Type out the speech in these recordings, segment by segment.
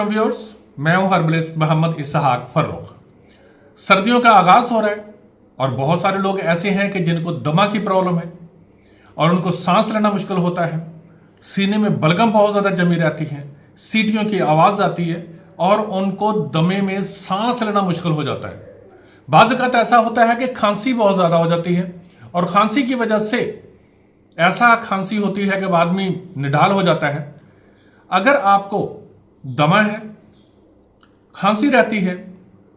Viewers, मैं हूं herbalist Mohammad इसहाक फर्रुख। सर्दियों का आगाज हो रहा है और बहुत सारे लोग ऐसे हैं कि जिनको दमा की प्रॉब्लम है और उनको सांस लेना मुश्किल होता है, सीने में बलगम बहुत ज्यादा जमी रहती है, सीटियों की आवाज आती है और उनको दमे में सांस लेना मुश्किल हो जाता है। बाज़ वक़्त ऐसा होता है कि खांसी बहुत ज्यादा हो जाती है और खांसी की वजह से ऐसा खांसी होती है कि आदमी निढाल हो जाता है। अगर आपको दमा है, खांसी रहती है,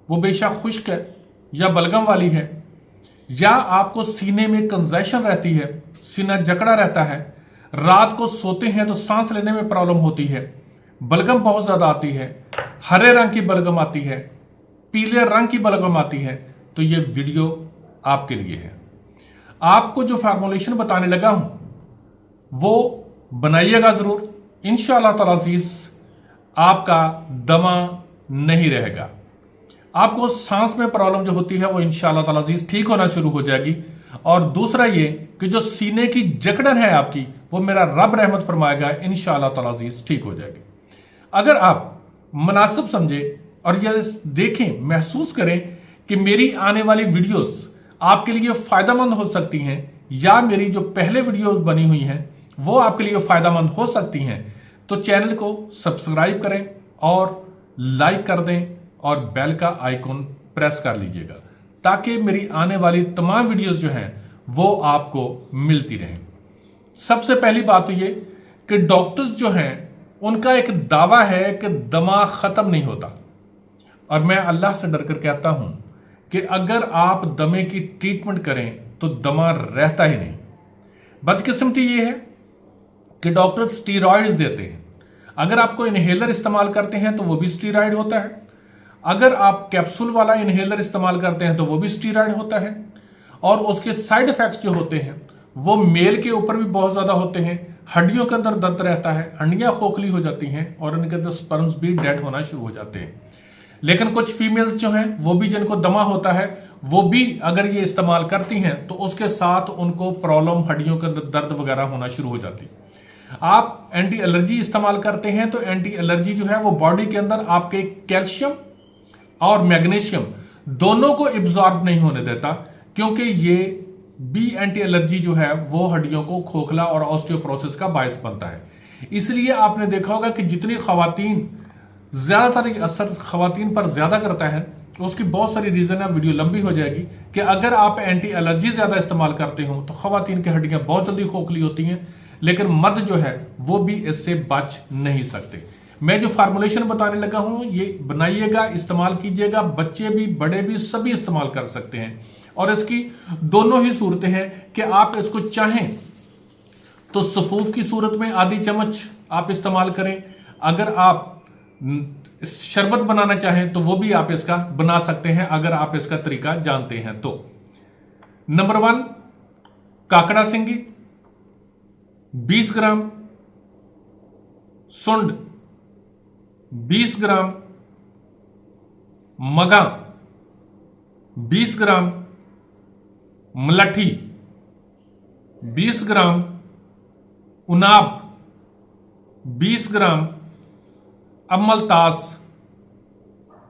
वो बेशक खुश्क है या बलगम वाली है, या आपको सीने में कंजेशन रहती है, सीना जकड़ा रहता है, रात को सोते हैं तो सांस लेने में प्रॉब्लम होती है, बलगम बहुत ज्यादा आती है, हरे रंग की बलगम आती है, पीले रंग की बलगम आती है, तो ये वीडियो आपके लिए है। आपको जो फार्मूलेशन बताने लगा हूं वो बनाइएगा जरूर। इंशाअल्लाह ताला अज़ीज़ आपका दमा नहीं रहेगा। आपको सांस में प्रॉब्लम जो होती है वो इंशाअल्लाह ताला अज़ीज़ ठीक होना शुरू हो जाएगी। और दूसरा ये कि जो सीने की जकड़न है आपकी, वो मेरा रब रहमत फरमाएगा, इंशाअल्लाह ताला अज़ीज़ ठीक हो जाएगी। अगर आप मुनासिब समझे और ये देखें, महसूस करें कि मेरी आने वाली वीडियोस आपके लिए फायदेमंद हो सकती हैं, या मेरी जो पहले वीडियोस बनी हुई हैं वो आपके लिए फायदेमंद हो सकती हैं, तो चैनल को सब्सक्राइब करें और लाइक कर दें और बेल का आइकॉन प्रेस कर लीजिएगा, ताकि मेरी आने वाली तमाम वीडियोस जो हैं वो आपको मिलती रहें। सबसे पहली बात तो ये कि डॉक्टर्स जो हैं उनका एक दावा है कि दमा खत्म नहीं होता, और मैं अल्लाह से डर कर कहता हूं कि अगर आप दमे की ट्रीटमेंट करें तो दमा रहता ही नहीं। बदकिस्मती ये है कि डॉक्टर स्टीरॉइड्स देते हैं। अगर आपको इनहेलर इस्तेमाल करते हैं तो वो भी स्टीरॉइड होता है, अगर आप कैप्सूल वाला इनहेलर इस्तेमाल करते हैं तो वो भी स्टीरॉइड होता है, और उसके साइड इफेक्ट्स जो होते हैं वो मेल के ऊपर भी बहुत ज्यादा होते हैं। हड्डियों के अंदर दर्द रहता है, हड्डियां खोखली हो जाती हैं और उनके अंदर स्पर्म्स भी डेड होना शुरू हो जाते हैं। लेकिन कुछ फीमेल्स जो हैं वो भी, जिनको दमा होता है, वो भी अगर ये इस्तेमाल करती हैं तो उसके साथ उनको प्रॉब्लम, हड्डियों के अंदर दर्द वगैरह होना शुरू हो जाती है। आप एंटी एलर्जी इस्तेमाल करते हैं तो एंटी एलर्जी जो है वो बॉडी के अंदर आपके कैल्शियम और मैग्नीशियम दोनों को एब्जॉर्ब नहीं होने देता, क्योंकि ये बी एंटी एलर्जी जो है वो हड्डियों को खोखला और ऑस्टियोपोरोसिस का बायस बनता है। इसलिए आपने देखा होगा कि जितनी खवातीन, ज्यादातर असर खवातीन पर ज्यादा करता है, उसकी बहुत सारी रीजन है, वीडियो लंबी हो जाएगी, कि अगर आप एंटी एलर्जी ज्यादा इस्तेमाल करते हो तो खवातीन की हड्डियां बहुत जल्दी खोखली होती हैं, लेकिन मर्द जो है वो भी इससे बच नहीं सकते। मैं जो फार्मूलेशन बताने लगा हूं ये बनाइएगा, इस्तेमाल कीजिएगा, बच्चे भी बड़े भी सभी इस्तेमाल कर सकते हैं। और इसकी दोनों ही सूरतें हैं कि आप इसको चाहें तो सफूफ की सूरत में आधी चम्मच आप इस्तेमाल करें, अगर आप शरबत बनाना चाहें तो वो भी आप इसका बना सकते हैं, अगर आप इसका तरीका जानते हैं तो। नंबर 1, काकड़ा सिंगी 20 ग्राम, सुंड 20 ग्राम, मगा 20 ग्राम, मलठी 20 ग्राम, उनाब 20 ग्राम, अमलतास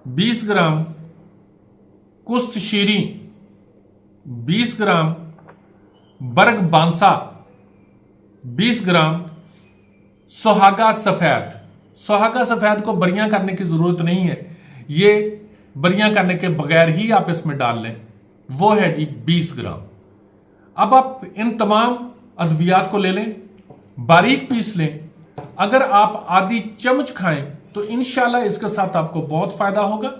20 ग्राम, कुस्त शीरी 20 ग्राम, बर्ग बांसा 20 ग्राम, सुहागा सफेद। सुहागा सफेद को बरियां करने की जरूरत नहीं है, ये बरियां करने के बगैर ही आप इसमें डाल लें, वो है जी 20 ग्राम। अब आप इन तमाम अद्वियात को ले लें, बारीक पीस लें। अगर आप आधी चम्मच खाएं तो इंशाल्लाह इसके साथ आपको बहुत फायदा होगा।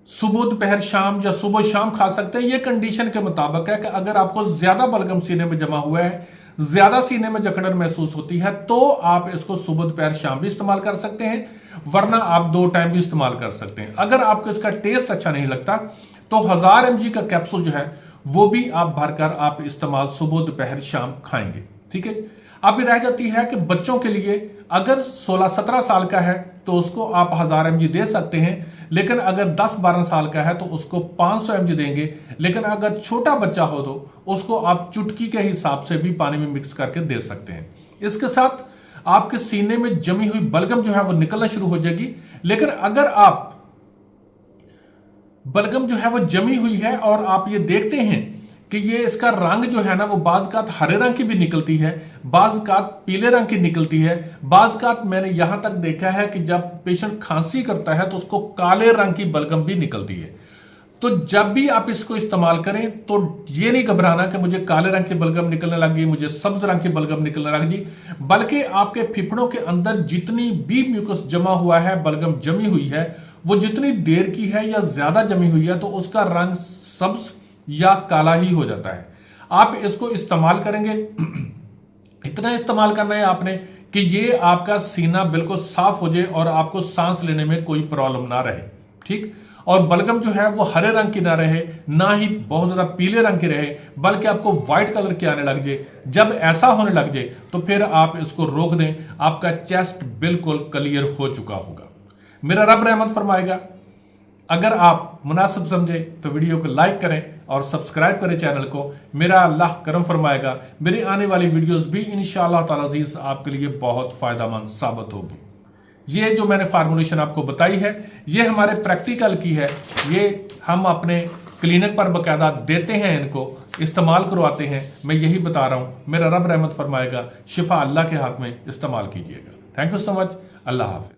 सुबह दोपहर शाम या सुबह शाम खा सकते हैं। यह कंडीशन के मुताबिक है कि अगर आपको ज्यादा बलगम सीने में जमा हुआ है, ज्यादा सीने में जकड़न महसूस होती है, तो आप इसको सुबह दोपहर शाम भी इस्तेमाल कर सकते हैं, वरना आप 2 टाइम भी इस्तेमाल कर सकते हैं। अगर आपको इसका टेस्ट अच्छा नहीं लगता तो 1000 mg का कैप्सूल जो है वो भी आप भरकर आप इस्तेमाल सुबह दोपहर शाम खाएंगे। ठीक है। अब रह जाती है कि बच्चों के लिए अगर 16-17 साल का है तो उसको आप 1000 mg दे सकते हैं, लेकिन अगर 10-12 साल का है तो उसको 500 mg देंगे। लेकिन अगर छोटा बच्चा हो तो उसको आप चुटकी के हिसाब से भी पानी में मिक्स करके दे सकते हैं। इसके साथ आपके सीने में जमी हुई बलगम जो है वो निकलना शुरू हो जाएगी। लेकिन अगर आप बलगम जो है वो जमी हुई है और आप ये देखते हैं कि ये इसका रंग जो है ना वो बाज़ हरे रंग की भी निकलती है, बाज़ पीले रंग की निकलती है, बाज़ मैंने यहां तक देखा है कि जब पेशेंट खांसी करता है तो उसको काले रंग की बलगम भी निकलती है। तो जब भी आप इसको इस्तेमाल करें तो ये नहीं घबराना कि मुझे काले रंग की बलगम निकलने लगी, मुझे सब्ज रंग की बलगम निकलने लगी, बल्कि आपके फेफड़ों के अंदर जितनी भी म्यूकस जमा हुआ है, बलगम जमी हुई है, वो जितनी देर की है या ज्यादा जमी हुई है तो उसका रंग सब्ज या काला ही हो जाता है। आप इसको इस्तेमाल करेंगे, इतना इस्तेमाल करना है आपने कि ये आपका सीना बिल्कुल साफ हो जाए और आपको सांस लेने में कोई प्रॉब्लम ना रहे। ठीक, और बलगम जो है वो हरे रंग की ना रहे, ना ही बहुत ज्यादा पीले रंग की रहे, बल्कि आपको व्हाइट कलर की आने लग जाए। जब ऐसा होने लग जाए तो फिर आप इसको रोक दें, आपका चेस्ट बिल्कुल क्लियर हो चुका होगा। मेरा रब रहमत फरमाएगा। अगर आप मुनासिब समझे तो वीडियो को लाइक करें और सब्सक्राइब करें चैनल को। मेरा अल्लाह करम फरमाएगा, मेरी आने वाली वीडियोस भी इंशाअल्लाह ताला अज़ीज़ आपके लिए बहुत फायदेमंद साबित होगी। ये जो मैंने फार्मूलेशन आपको बताई है ये हमारे प्रैक्टिकल की है, ये हम अपने क्लिनिक पर बाकायदा देते हैं, इनको इस्तेमाल करवाते हैं। मैं यही बता रहा हूं, मेरा रब रहमत फरमाएगा। शिफा अल्लाह के हाथ में, इस्तेमाल कीजिएगा। Thank you so much. Allah Hafiz.